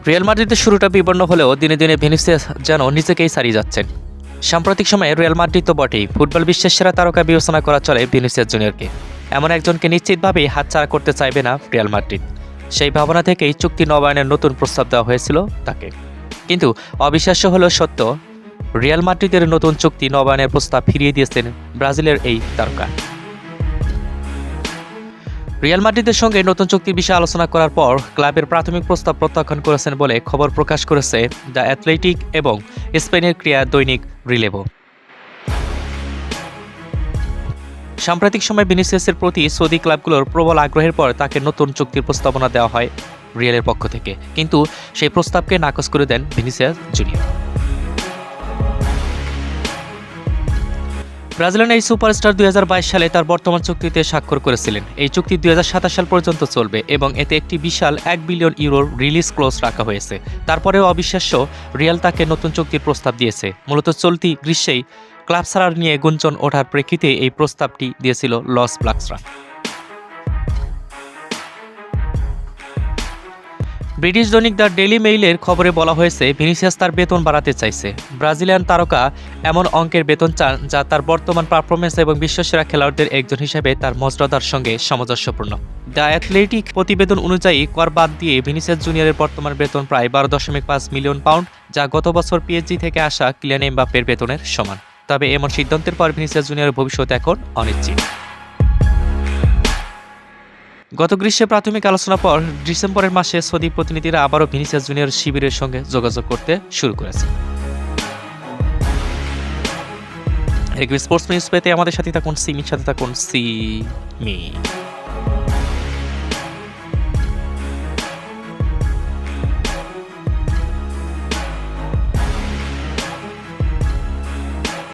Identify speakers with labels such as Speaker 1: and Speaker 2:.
Speaker 1: Real মাদ্রিদের শুরুটা বিপন্ন হলেও দিনে দিনে ভিনিসিয়াস যেন নিজেকেই ছাড়িয়ে যাচ্ছেন। সাম্প্রতিক সময়ে রিয়াল মাদ্রিদ তো বটেই, ফুটবল বিশ্বের সেরা তারকা বিবেচনা করা চলে ভিনিসিয়াস জুনিয়রকে। এমন একজনকে নিশ্চিতভাবেই হাতছাড়া করতে চাইবে না রিয়াল মাদ্রিদ। সেই ভাবনা থেকেই চুক্তি নবায়নের নতুন প্রস্তাব দেওয়া হয়েছিল তাকে। কিন্তু অবিশ্বাস্য হলেও সত্য, রিয়াল মাদ্রিদের নতুন চুক্তি নবায়নের প্রস্তাব ফিরিয়ে দিয়েছেন ব্রাজিলের এই তারকা। রিয়াল মাদ্রিদের সঙ্গে নতুন চুক্তির বিষয়ে আলোচনা করার পর ক্লাবের প্রাথমিক প্রস্তাব প্রত্যাখ্যান করেছেন বলে খবর প্রকাশ করেছে দ্য অ্যাথলেটিক এবং স্পেনের ক্রীড়া দৈনিক রিলেভো। সাম্প্রতিক সময়ে ভিনিসিয়াসের প্রতি সৌদি ক্লাবগুলোর প্রবল আগ্রহের পর তাকে নতুন চুক্তির প্রস্তাবনা দেওয়া হয় রিয়ালের পক্ষ থেকে, কিন্তু সেই প্রস্তাবকে নাকচ করে দেন ভিনিসিয়াস জুনিয়র। ব্রাজিলিয়ান এই সুপারস্টার 2022 সালে তার বর্তমান চুক্তিতে স্বাক্ষর করেছিলেন। এই চুক্তি 2027 সাল পর্যন্ত চলবে এবং এতে একটি বিশাল 1 বিলিয়ন ইউরোর রিলিজ ক্লোজ রাখা হয়েছে। তারপরেও অবিশ্বাস্য, রিয়াল তাকে নতুন চুক্তির প্রস্তাব দিয়েছে। মূলত চলতি গ্রীষ্মেই ক্লাব ছাড়ার নিয়ে গুঞ্জন ওঠার প্রেক্ষিতে এই প্রস্তাবটি দিয়েছিল লস ব্লাঙ্কসরা। ব্রিটিশ দৈনিক দ্য ডেইলি মেইলের খবরে বলা হয়েছে, ভিনিসিয়াস তার বেতন বাড়াতে চাইছে। ব্রাজিলিয়ান তারকা এমন অঙ্কের বেতন চান যা তার বর্তমান পারফরমেন্স এবং বিশ্বসেরা খেলোয়াড়দের একজন হিসেবে তার মর্যাদার সঙ্গে সামঞ্জস্যপূর্ণ। দ্য অ্যাথলেটিক প্রতিবেদন অনুযায়ী কর বাদ দিয়ে ভিনিসিয়াস জুনিয়রের বর্তমান বেতন প্রায় 12.5 মিলিয়ন পাউন্ড, যা গত বছর পিএসজি থেকে আসা কিলিয়ান এমবাপ্পের বেতনের সমান। তবে এমন সিদ্ধান্তের পর ভিনিসিয়াস জুনিয়রের ভবিষ্যৎ এখন অনিশ্চিত। গত গ্রীষ্মে প্রাথমিক আলোচনার পর ডিসেম্বরের মাসে সৌদি প্রতিনিধিরা আবারও ভিনিসিয়াস জুনিয়র শিবিরের সঙ্গে যোগাযোগ করতে শুরু করেছে। স্পোর্টস নিউজ পেতে আমাদের সাথে থাকুন, সিমির সাথে থাকুন, সিমি।